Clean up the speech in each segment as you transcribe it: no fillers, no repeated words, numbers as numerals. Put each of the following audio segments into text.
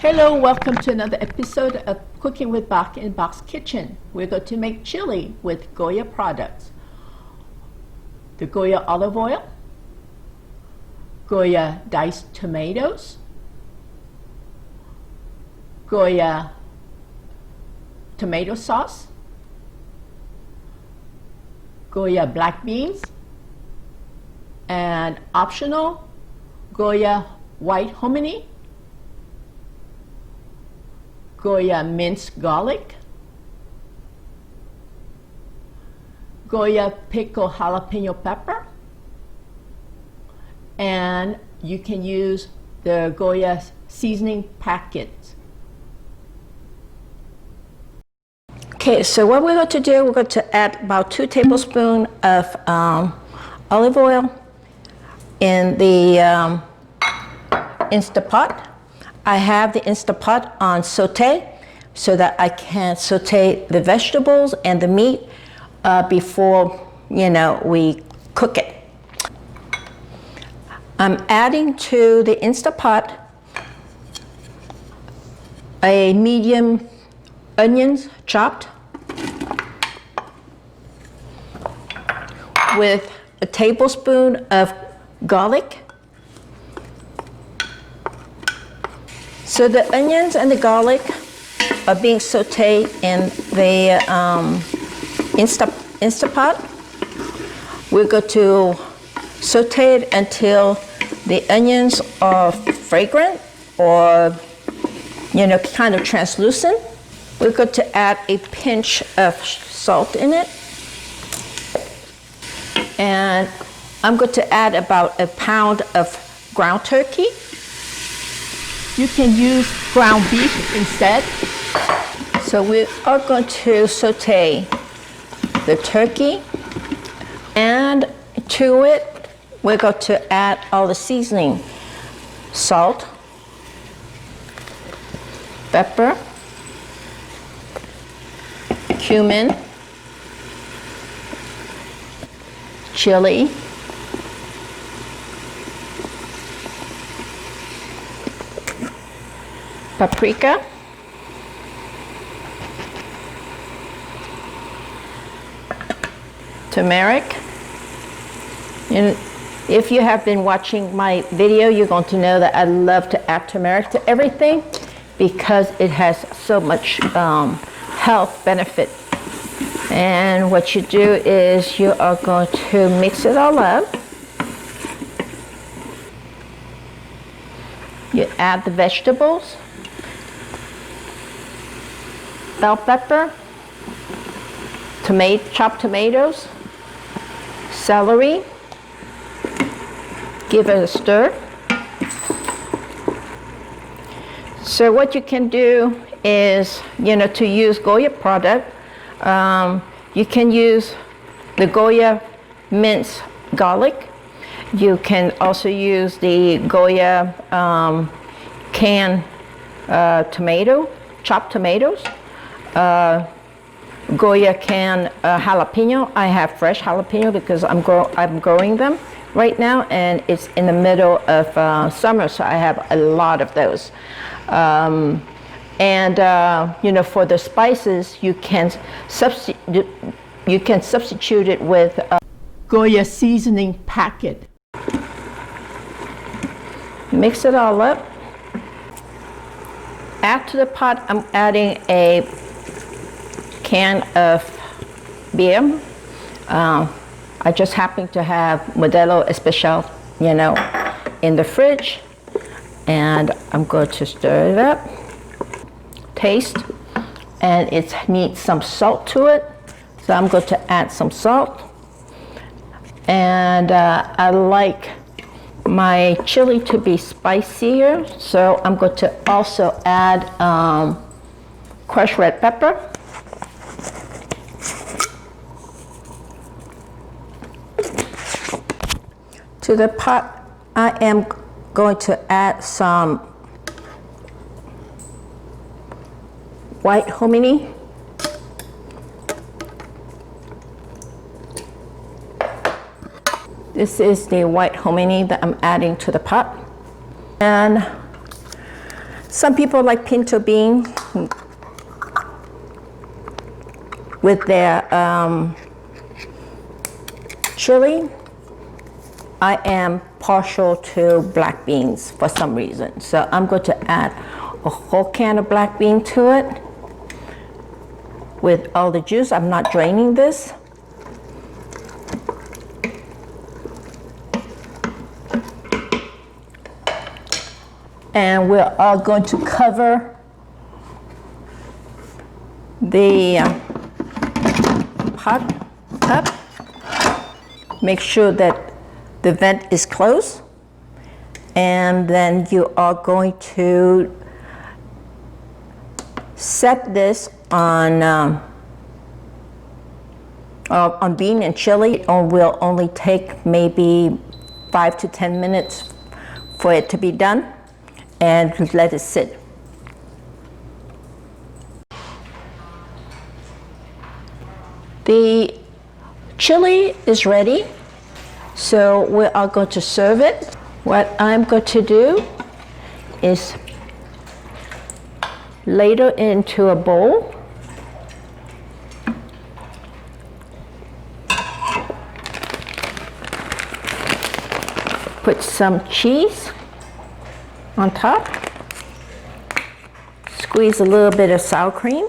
Hello, welcome to another episode of Cooking with Bach in Bach's Kitchen. We're going to make chili with Goya products. The Goya olive oil, Goya Diced Tomatoes, Goya tomato sauce, Goya black beans, and optional, Goya white hominy, Goya minced garlic, Goya pickled jalapeno pepper, and you can use the Goya seasoning packets. Okay, so what we're going to do, we're going to add about 2 tablespoons of olive oil in the Instant Pot. I have the Instant Pot on saute so that I can saute the vegetables and the meat before, we cook it. I'm adding to the Instant Pot a medium onions chopped with a tablespoon of garlic. So the onions and the garlic are being sauteed in the Instant Pot. We're going to saute it until the onions are fragrant or, kind of translucent. We're going to add a pinch of salt in it. And I'm going to add about a pound of ground turkey. You can use ground beef instead. So we are going to saute the turkey, and to it we're going to add all the seasoning: salt, pepper, cumin, chili, paprika, turmeric. And if you have been watching my video, you're going to know that I love to add turmeric to everything because it has so much health benefit. And what you do is you are going to mix it all up. You add the vegetables, bell pepper, chopped tomatoes, celery. Give it a stir. So what you can do is, to use Goya product, you can use the Goya Minced Garlic. You can also use the Goya canned chopped tomatoes, Goya canned jalapeno. I have fresh jalapeno because I'm growing them right now, and it's in the middle of summer, so I have a lot of those. For the spices, you can substitute it with Goya seasoning packet. Mix it all up. Add to the pot, I'm adding a can of beer. I just happen to have Modelo Especial, in the fridge, and I'm going to stir it up. Taste, and it needs some salt to it, so I'm going to add some salt. And I like my chili to be spicier, so I'm going to also add crushed red pepper. To the pot, I am going to add some white hominy. This is the white hominy that I'm adding to the pot. And Some people like pinto bean with their chili. I am partial to black beans for some reason. So I'm going to add a whole can of black bean to it with all the juice. I'm not draining this. And we're all going to cover the pot up. Make sure that the vent is closed. And then you are going to set this on bean and chili. It will only take maybe 5 to 10 minutes for it to be done, and let it sit. The chili is ready, so we are going to serve it. What I'm going to do is ladle it into a bowl. Put some cheese on top. Squeeze a little bit of sour cream.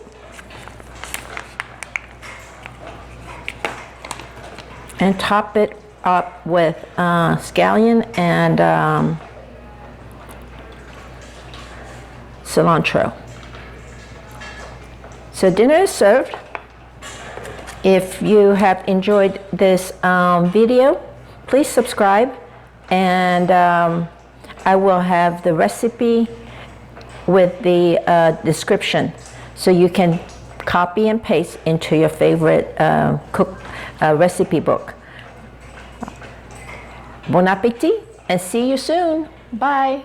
And top it up with scallion and cilantro. So dinner is served. If you have enjoyed this video, please subscribe, and I will have the recipe with the description, so you can copy and paste into your favorite recipe book. Bon appétit, and see you soon. Bye.